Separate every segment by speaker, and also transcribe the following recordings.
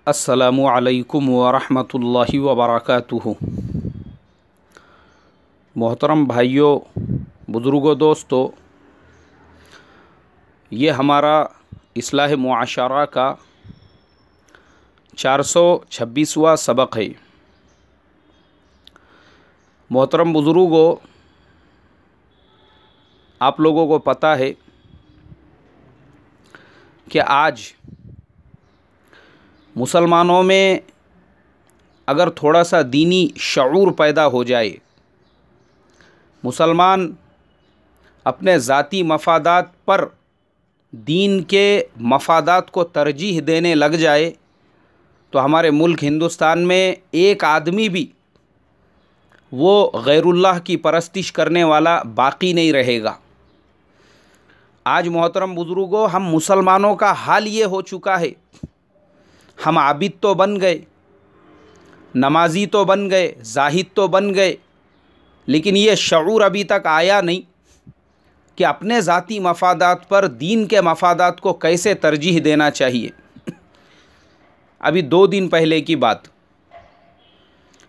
Speaker 1: अस्सलामु अलैकुम वरहमतुल्लाहि वबरकातुहु। मोहतरम भाइयों, बुज़ुर्गों, दोस्तों, ये हमारा इस्लाह मुआशरा का 426वां सबक है। मोहतरम बुज़ुर्गों, आप लोगों को पता है कि आज मुसलमानों में अगर थोड़ा सा दीनी शऊर पैदा हो जाए, मुसलमान अपने ज़ाती मफादात पर दीन के मफादात को तरजीह देने लग जाए, तो हमारे मुल्क हिंदुस्तान में एक आदमी भी वो गैरुल्लाह की परस्तिश करने वाला बाकी नहीं रहेगा। आज मोहतरम बुज़ुर्गों, हम मुसलमानों का हाल ये हो चुका है, हम आबिद तो बन गए, नमाजी तो बन गए, जाहिद तो बन गए, लेकिन ये शऊर अभी तक आया नहीं कि अपने ज़ाती मफादात पर दीन के मफादात को कैसे तरजीह देना चाहिए। अभी 2 दिन पहले की बात,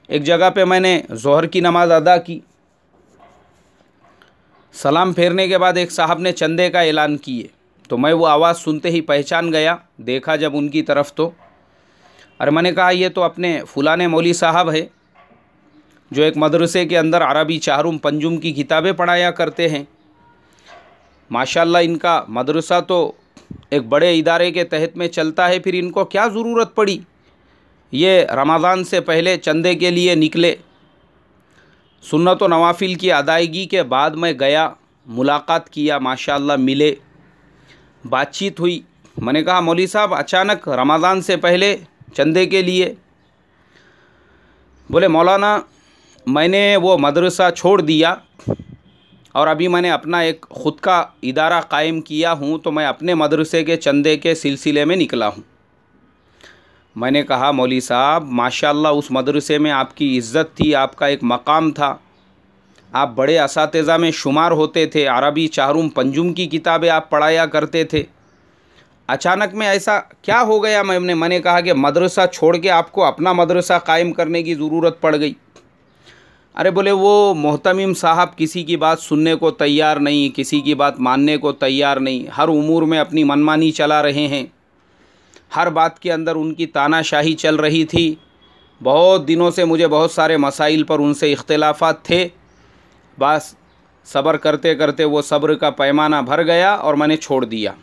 Speaker 1: एक जगह पे मैंने ज़ोहर की नमाज़ अदा की। सलाम फेरने के बाद एक साहब ने चंदे का ऐलान किए, तो मैं वो आवाज़ सुनते ही पहचान गया। देखा जब उनकी तरफ, तो अरे मैंने कहा ये तो अपने फुलाने मौली साहब है जो एक मदरसे के अंदर अरबी चाहरुम पंजुम की किताबें पढ़ाया करते हैं। माशाल्लाह इनका मदरसा तो एक बड़े इदारे के तहत में चलता है, फिर इनको क्या ज़रूरत पड़ी ये रमज़ान से पहले चंदे के लिए निकले। सुन्नत व नवाफिल की अदायगी के बाद मैं गया, मुलाकात किया, माशाल्लाह मिले, बातचीत हुई। मैंने कहा मौली साहब अचानक रमज़ान से पहले चंदे के लिए? बोले मौलाना मैंने वो मदरसा छोड़ दिया और अभी मैंने अपना एक ख़ुद का इदारा कायम किया हूँ, तो मैं अपने मदरसे के चंदे के सिलसिले में निकला हूँ। मैंने कहा मौली साहब माशाल्लाह उस मदरसे में आपकी इज़्ज़त थी, आपका एक मकाम था, आप बड़े असातिज़ा में शुमार होते थे, अरबी चाहरुम पंजुम की किताबें आप पढ़ाया करते थे। अचानक में ऐसा क्या हो गया? मैंने कहा कि मदरसा छोड़ के आपको अपना मदरसा कायम करने की ज़रूरत पड़ गई। अरे बोले वो मोहतमिम साहब किसी की बात सुनने को तैयार नहीं, किसी की बात मानने को तैयार नहीं, हर उमूर में अपनी मनमानी चला रहे हैं, हर बात के अंदर उनकी तानाशाही चल रही थी। बहुत दिनों से मुझे बहुत सारे मसाइल पर उनसे इख्तिलाफ़ात थे, बस सब्र करते करते वो सब्र का पैमाना भर गया और मैंने छोड़ दिया।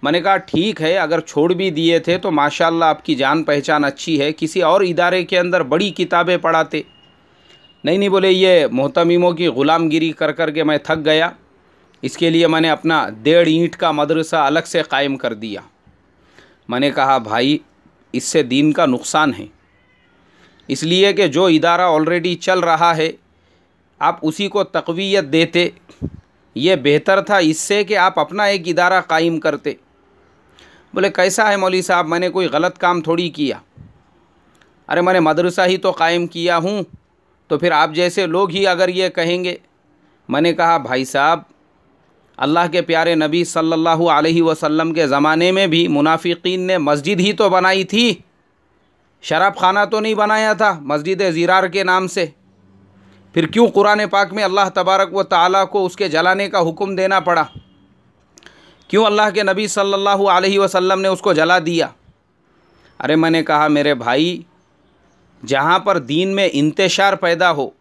Speaker 1: मैंने कहा ठीक है, अगर छोड़ भी दिए थे तो माशाल्लाह आपकी जान पहचान अच्छी है, किसी और इदारे के अंदर बड़ी किताबें पढ़ाते। नहीं बोले ये मोहतमीमों की ग़ुलामगिरी कर कर के मैं थक गया, इसके लिए मैंने अपना 1.5 ईंट का मदरसा अलग से कायम कर दिया। मैंने कहा भाई इससे दीन का नुकसान है, इसलिए कि जो इदारा ऑलरेडी चल रहा है आप उसी को तक़वियत देते, ये बेहतर था इससे कि आप अपना एक इदारा कायम करते। बोले कैसा है मौली साहब, मैंने कोई गलत काम थोड़ी किया। अरे मैंने मदरसा ही तो कायम किया हूँ, तो फिर आप जैसे लोग ही अगर ये कहेंगे। मैंने कहा भाई साहब अल्लाह के प्यारे नबी सल्लल्लाहु अलैहि वसल्लम के ज़माने में भी मुनाफिकीन ने मस्जिद ही तो बनाई थी, शराब खाना तो नहीं बनाया था मस्जिद ज़िरार के नाम से। फिर क्यों कुरान पाक में अल्लाह तबारक व तआला को उसके जलाने का हुक्म देना पड़ा? क्यों अल्लाह के नबी सल्लल्लाहु अलैहि वसल्लम ने उसको जला दिया? अरे मैंने कहा मेरे भाई, जहाँ पर दीन में इंतशार पैदा हो,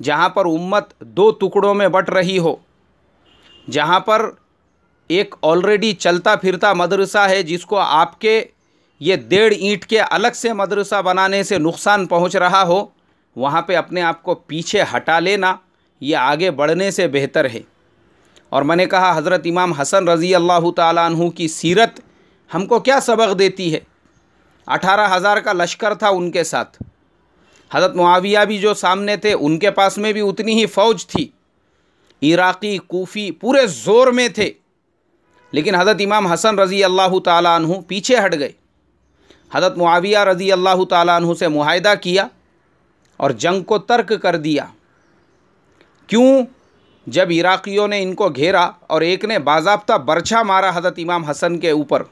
Speaker 1: जहाँ पर उम्मत 2 टुकड़ों में बट रही हो, जहाँ पर एक ऑलरेडी चलता फिरता मदरसा है जिसको आपके ये 1.5 ईंट के अलग से मदरसा बनाने से नुकसान पहुँच रहा हो, वहाँ पे अपने आप को पीछे हटा लेना ये आगे बढ़ने से बेहतर है। और मैंने कहा हज़रत इमाम हसन रज़ी अल्लाह ताला अन्हु की सीरत हमको क्या सबक देती है। 18,000 का लश्कर था उनके साथ, हज़रत मुआविया भी जो सामने थे उनके पास में भी उतनी ही फ़ौज थी, इराक़ी कूफ़ी पूरे ज़ोर में थे, लेकिन हज़रत इमाम हसन रज़ी अल्लाह ताला अन्हु पीछे हट गए। हज़रत मुआविया रज़ी अल्लाह ताला अन्हु से मुआहिदा किया और जंग को तर्क कर दिया। क्यों? जब इराक़ियों ने इनको घेरा और एक ने बाज़ाब्ता बरछा मारा हज़रत इमाम हसन के ऊपर,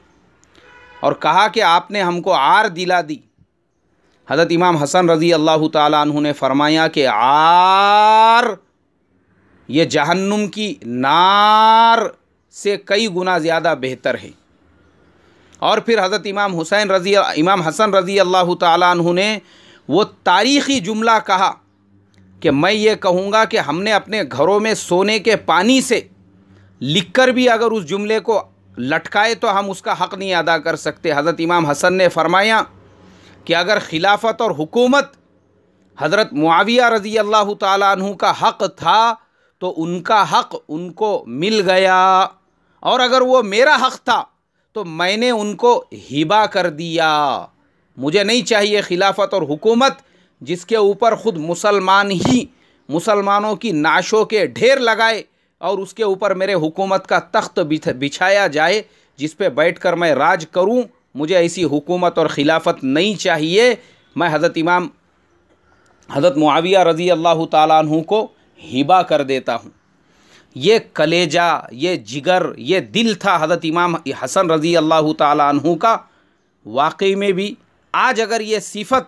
Speaker 1: और कहा कि आपने हमको आर दिला दी। हज़रत इमाम हसन रज़ी अल्लाह ताला अन्हु ने फरमाया कि आर ये जहन्नुम की नार से कई गुना ज़्यादा बेहतर है। और फिर हज़रत इमाम हसन रज़ी अल्लाह ताला अन्हु ने वो तारीख़ी जुमला कहा कि मैं ये कहूँगा कि हमने अपने घरों में सोने के पानी से लिखकर भी अगर उस जुमले को लटकाए तो हम उसका हक़ नहीं अदा कर सकते। हज़रत इमाम हसन ने फरमाया कि अगर खिलाफत और हुकूमत हज़रत मुआविया रज़ी अल्लाह ताला अन्हु का हक़ था तो उनका हक़ उनको मिल गया, और अगर वो मेरा हक़ था तो मैंने उनको हिबा कर दिया। मुझे नहीं चाहिए खिलाफत और हुकूमत जिसके ऊपर ख़ुद मुसलमान ही मुसलमानों की नाशों के ढेर लगाए और उसके ऊपर मेरे हुकूमत का तख्त बिछाया जाए जिस पे बैठकर मैं राज करूं। मुझे ऐसी हुकूमत और खिलाफत नहीं चाहिए। मैं हज़रत मुआविया रज़ी अल्लाह ताला अन्हु को हिबा कर देता हूँ। ये कलेजा, ये जिगर, ये दिल था हज़रत इमाम हसन रज़ी अल्लाह ताला अन्हु का। वाकई में भी आज अगर ये सिफ़त,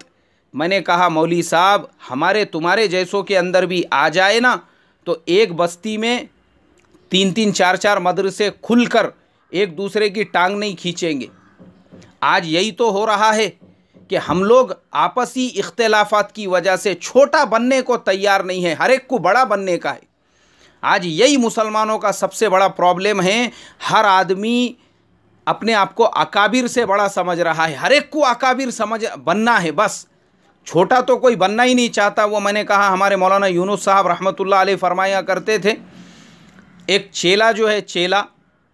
Speaker 1: मैंने कहा मौली साहब, हमारे तुम्हारे जैसों के अंदर भी आ जाए ना तो एक बस्ती में 3-3 4-4 मदरसे खुलकर एक दूसरे की टांग नहीं खींचेंगे। आज यही तो हो रहा है कि हम लोग आपसी इख्तिलाफात की वजह से छोटा बनने को तैयार नहीं है, हर एक को बड़ा बनने का है। आज यही मुसलमानों का सबसे बड़ा प्रॉब्लम है। हर आदमी अपने आप को अकाबिर से बड़ा समझ रहा है, हर एक को अकाबिर बनना है, बस छोटा तो कोई बनना ही नहीं चाहता। वो मैंने कहा हमारे मौलाना यूनुस साहब रहमतुल्लाह अलैह फरमाया करते थे, एक चेला जो है चेला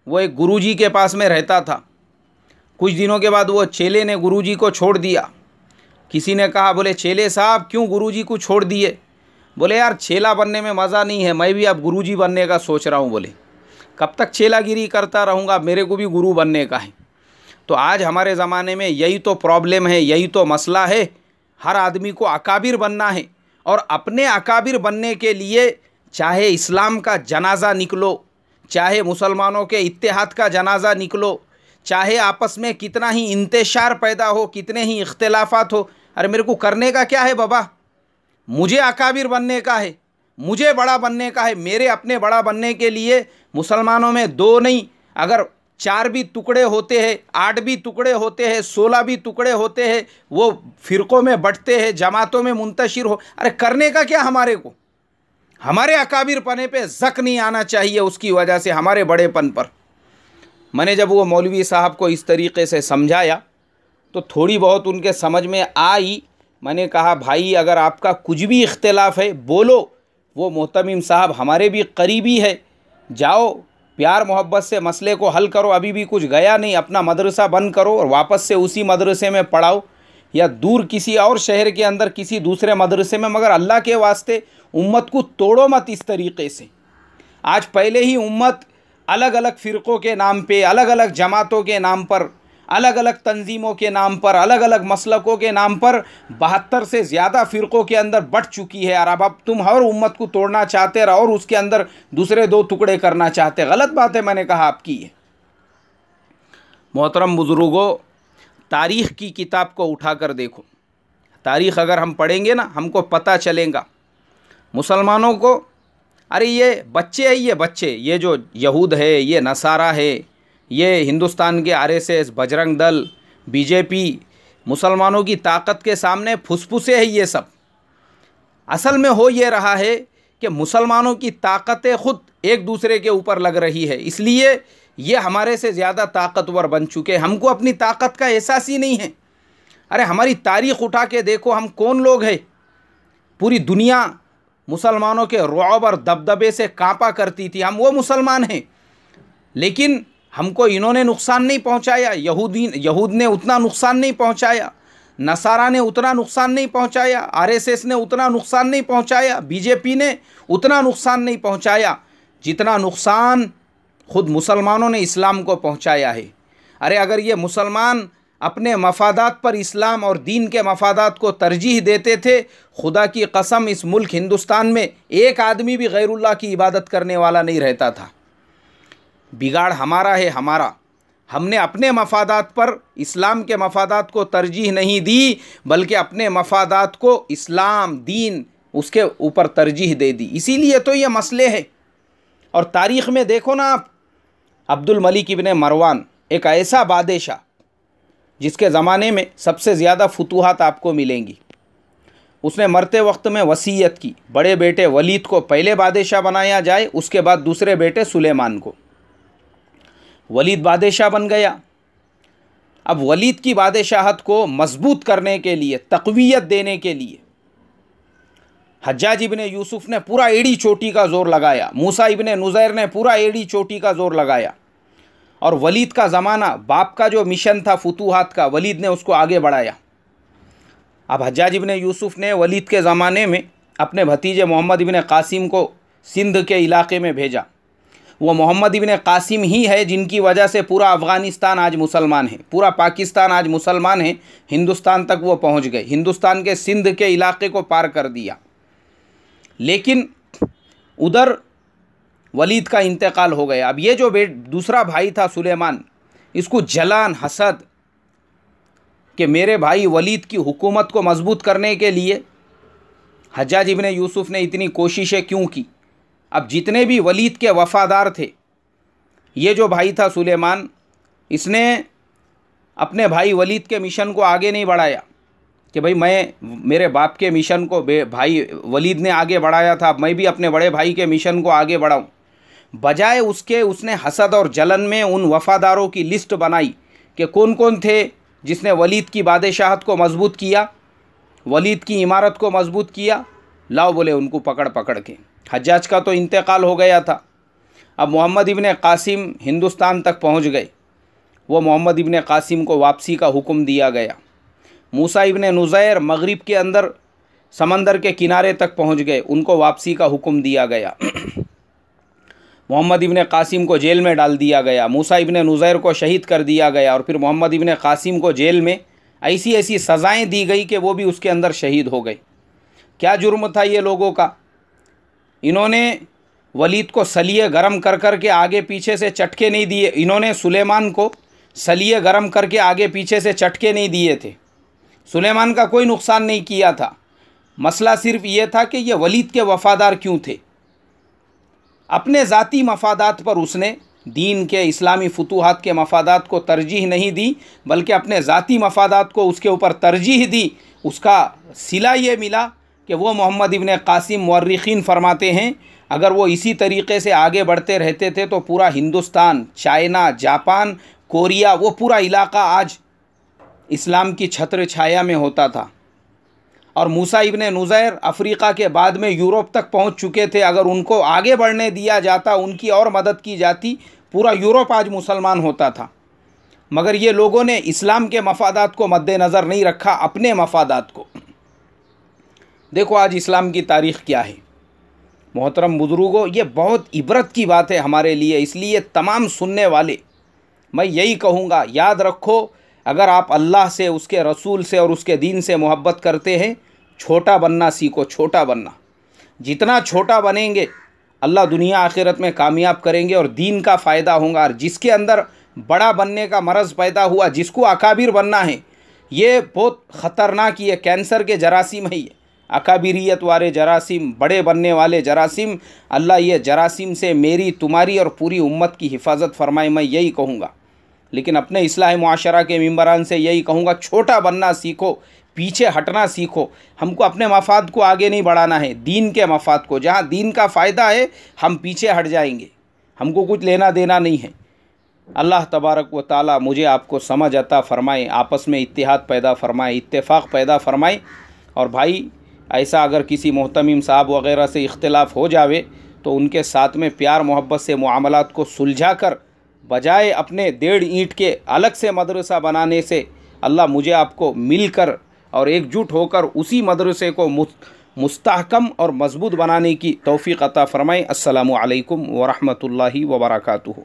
Speaker 1: वो एक गुरुजी के पास में रहता था। कुछ दिनों के बाद वो चेले ने गुरुजी को छोड़ दिया। किसी ने कहा, बोले चेले साहब क्यों गुरुजी को छोड़ दिए? बोले यार चेला बनने में मज़ा नहीं है, मैं भी अब गुरुजी बनने का सोच रहा हूँ। बोले कब तक चेलागिरी करता रहूँगा, मेरे को भी गुरु बनने का है। तो आज हमारे ज़माने में यही तो प्रॉब्लम है, यही तो मसला है। हर आदमी को अकाबिर बनना है और अपने अकाबिर बनने के लिए चाहे इस्लाम का जनाज़ा निकलो, चाहे मुसलमानों के इत्तेहाद का जनाज़ा निकलो, चाहे आपस में कितना ही इंतशार पैदा हो, कितने ही इख्तिलाफात हो, अरे मेरे को करने का क्या है बाबा? मुझे अकाबिर बनने का है, मुझे बड़ा बनने का है। मेरे अपने बड़ा बनने के लिए मुसलमानों में 2 नहीं, अगर 4 भी टुकड़े होते हैं, 8 भी टुकड़े होते हैं, 16 भी टुकड़े होते हैं, वो फ़िरक़ों में बंटते हैं, जमातों में मुंतशिर हो, अरे करने का क्या हमारे को? हमारे अकाबिर पने पे ज़क नहीं आना चाहिए उसकी वजह से, हमारे बड़ेपन पर। मैंने जब वो मौलवी साहब को इस तरीक़े से समझाया तो थोड़ी बहुत उनके समझ में आई। मैंने कहा भाई अगर आपका कुछ भी इख्तिलाफ है बोलो, वो मोहतमिम साहब हमारे भी करीबी है, जाओ प्यार मोहब्बत से मसले को हल करो। अभी भी कुछ गया नहीं, अपना मदरसा बंद करो और वापस से उसी मदरसे में पढ़ाओ, या दूर किसी और शहर के अंदर किसी दूसरे मदरसे में, मगर अल्लाह के वास्ते उम्मत को तोड़ो मत इस तरीक़े से। आज पहले ही उम्मत अलग अलग फ़िरक़ों के नाम पे, अलग अलग जमातों के नाम पर, अलग अलग तंजीमों के नाम पर, अलग अलग मसलकों के नाम पर 72 से ज़्यादा फ़िरक़ों के अंदर बट चुकी है। और अब तुम हर उम्मत को तोड़ना चाहते रहो और उसके अंदर दूसरे 2 टुकड़े करना चाहते। गलत बात है, मैंने कहा आपकी है। मोहतरम बुज़ुर्गों, तारीख़ की किताब को उठा कर देखो। तारीख़ अगर हम पढ़ेंगे ना, हमको पता चलेगा मुसलमानों को, अरे ये बच्चे है, ये बच्चे, ये जो यहूद है, ये नसारा है, ये हिंदुस्तान के RSS, बजरंग दल, BJP, मुसलमानों की ताकत के सामने फुसफुसे है ये सब। असल में हो ये रहा है कि मुसलमानों की ताकतें ख़ुद एक दूसरे के ऊपर लग रही है, इसलिए ये हमारे से ज़्यादा ताकतवर बन चुके हैं। हमको अपनी ताकत का एहसास ही नहीं है। अरे हमारी तारीख़ उठा के देखो, हम कौन लोग हैं। पूरी दुनिया मुसलमानों के रुअब और दबदबे से कांपा करती थी, हम वो मुसलमान हैं। लेकिन हमको इन्होंने नुकसान नहीं पहुंचाया, यहूद ने उतना नुकसान नहीं पहुंचाया, नसारा ने उतना नुकसान नहीं पहुंचाया, RSS ने उतना नुकसान नहीं पहुंचाया, BJP ने उतना नुकसान नहीं पहुंचाया जितना नुकसान ख़ुद मुसलमानों ने इस्लाम को पहुंचाया है। अरे अगर ये मुसलमान अपने मफादात पर इस्लाम और दीन के मफादात को तरजीह देते थे, खुदा की कसम इस मुल्क हिंदुस्तान में एक आदमी भी गैरुल्लाह की इबादत करने वाला नहीं रहता था। बिगाड़ हमारा है, हमारा। हमने अपने मफादात पर इस्लाम के मफादात को तरजीह नहीं दी, बल्कि अपने मफादात को इस्लाम दीन उसके ऊपर तरजीह दे दी। इसीलिए तो ये मसले हैं। और तारीख़ में देखो ना आप, अब्दुल मलिक इब्ने मरवान एक ऐसा बादशाह जिसके ज़माने में सबसे ज़्यादा फुतूहात आपको मिलेंगी, उसने मरते वक्त में वसीयत की बड़े बेटे वलीद को पहले बादशाह बनाया जाए, उसके बाद दूसरे बेटे सुलेमान को। वलीद बादशाह बन गया। अब वलीद की बादशाहत को मजबूत करने के लिए, तक़वियत देने के लिए हज्जाज इब्ने यूसुफ ने पूरा एड़ी चोटी का ज़ोर लगाया, मूसा इब्ने नुज़ैर ने पूरा एड़ी चोटी का ज़ोर लगाया। और वलीद का ज़माना, बाप का जो मिशन था फुतूहात का, वलीद ने उसको आगे बढ़ाया। अब हज्जाज इब्ने यूसुफ ने वलीद के ज़माने में अपने भतीजे मोहम्मद इब्ने कासिम को सिंध के इलाके में भेजा। वो मोहम्मद इब्ने कासिम ही है जिनकी वजह से पूरा अफ़गानिस्तान आज मुसलमान है, पूरा पाकिस्तान आज मुसलमान है। हिंदुस्तान तक वो पहुंच गए, हिंदुस्तान के सिंध के इलाके को पार कर दिया। लेकिन उधर वलीद का इंतकाल हो गया। अब ये जो दूसरा भाई था सुलेमान, इसको जलान, हसद कि मेरे भाई वलीद की हुकूमत को मजबूत करने के लिए हज्जाज इब्ने यूसुफ ने इतनी कोशिशें क्यों की। अब जितने भी वलीद के वफ़ादार थे, ये जो भाई था सुलेमान, इसने अपने भाई वलीद के मिशन को आगे नहीं बढ़ाया कि भाई मेरे बाप के मिशन को भाई वलीद ने आगे बढ़ाया था, मैं भी अपने बड़े भाई के मिशन को आगे बढ़ाऊं। बजाय उसके उसने हसद और जलन में उन वफ़ादारों की लिस्ट बनाई कि कौन कौन थे जिसने वलीद की बादशाहत को मजबूत किया, वलीद की इमारत को मजबूत किया। लाओ बोले उनको पकड़ पकड़ के। हज्जाज का तो इंतकाल हो गया था। अब मोहम्मद इब्ने कासिम हिंदुस्तान तक पहुंच गए। वो मोहम्मद इब्ने कासिम को वापसी का हुक्म दिया गया। मूसा इब्ने नुज़ैर मगरिब के अंदर समंदर के किनारे तक पहुंच गए, उनको वापसी का हुक्म दिया गया। मोहम्मद इब्ने कासिम को जेल में डाल दिया गया, मूसा इब्ने नुज़ैर को शहीद कर दिया गया, और फिर मोहम्मद इब्ने कासिम को जेल में ऐसी ऐसी सज़ाएँ दी गई कि वो भी उसके अंदर शहीद हो गए। क्या जुर्म था ये लोगों का। इन्होंने वलीद को सलिए गरम कर कर के आगे पीछे से चटके नहीं दिए। इन्होंने सुलेमान को सलिए गरम करके आगे पीछे से चटके नहीं दिए थे। सुलेमान का कोई नुकसान नहीं किया था। मसला सिर्फ ये था कि ये वलीद के वफ़ादार क्यों थे। अपने ज़ाती मफादात पर उसने दीन के, इस्लामी फुतूहात के मफादात को तरजीह नहीं दी, बल्कि अपने ज़ाती मफादात को उसके ऊपर तरजीह दी। उसका सिला ये मिला कि वो मोहम्मद इब्ने कासिम मुअर्रिखीन फरमाते हैं, अगर वो इसी तरीक़े से आगे बढ़ते रहते थे तो पूरा हिंदुस्तान, चाइना, जापान, कोरिया, वो पूरा इलाका आज इस्लाम की छत्र छाया में होता था। और मूसा इब्ने नुज़ैर अफ्रीका के बाद में यूरोप तक पहुंच चुके थे। अगर उनको आगे बढ़ने दिया जाता, उनकी और मदद की जाती, पूरा यूरोप आज मुसलमान होता था। मगर ये लोगों ने इस्लाम के मफादात को मद्देनज़र नहीं रखा, अपने मफादात को। देखो आज इस्लाम की तारीख़ क्या है। मोहतरम बुज़ुर्गों, ये बहुत इबरत की बात है हमारे लिए। इसलिए तमाम सुनने वाले मैं यही कहूँगा, याद रखो, अगर आप अल्लाह से, उसके रसूल से और उसके दीन से मोहब्बत करते हैं, छोटा बनना सीखो, छोटा बनना। जितना छोटा बनेंगे अल्लाह दुनिया आखिरत में कामयाब करेंगे और दीन का फ़ायदा होगा। और जिसके अंदर बड़ा बनने का मरज़ पैदा हुआ, जिसको अकाबिर बनना है, ये बहुत ख़तरनाक, ये कैंसर के जरासीम है। ये अकाबिरियत वाले जरासीम, बड़े बनने वाले जरासीम, अल्लाह ये जरासीम से मेरी, तुम्हारी और पूरी उम्मत की हिफाजत फरमाए, मैं यही कहूँगा। लेकिन अपने इस्लाह मुआशरा के मिंबरान से यही कहूँगा, छोटा बनना सीखो, पीछे हटना सीखो। हमको अपने मफाद को आगे नहीं बढ़ाना है, दीन के मफाद को। जहाँ दीन का फ़ायदा है हम पीछे हट जाएंगे, हमको कुछ लेना देना नहीं है। अल्लाह तबारक व ताला मुझे आपको समझ अता फ़रमाए, आपस में इत्तिहाद पैदा फ़रमाए, इत्तेफाक पैदा फ़रमाए। और भाई ऐसा अगर किसी मोहतमिम साहब वग़ैरह से इख्तिलाफ़ हो जावे तो उनके साथ में प्यार मोहब्बत से मुआमलात को सुलझा कर, बजाय अपने 1.5 ईंट के अलग से मदरसा बनाने से, अल्लाह मुझे आपको मिलकर और एकजुट होकर उसी मदरसे को मुस्तहकम और मज़बूत बनाने की तौफ़ीक़ अता फ़रमाए। अस्सलामु अलैकुम व रहमतुल्लाहि व बरकातुहू।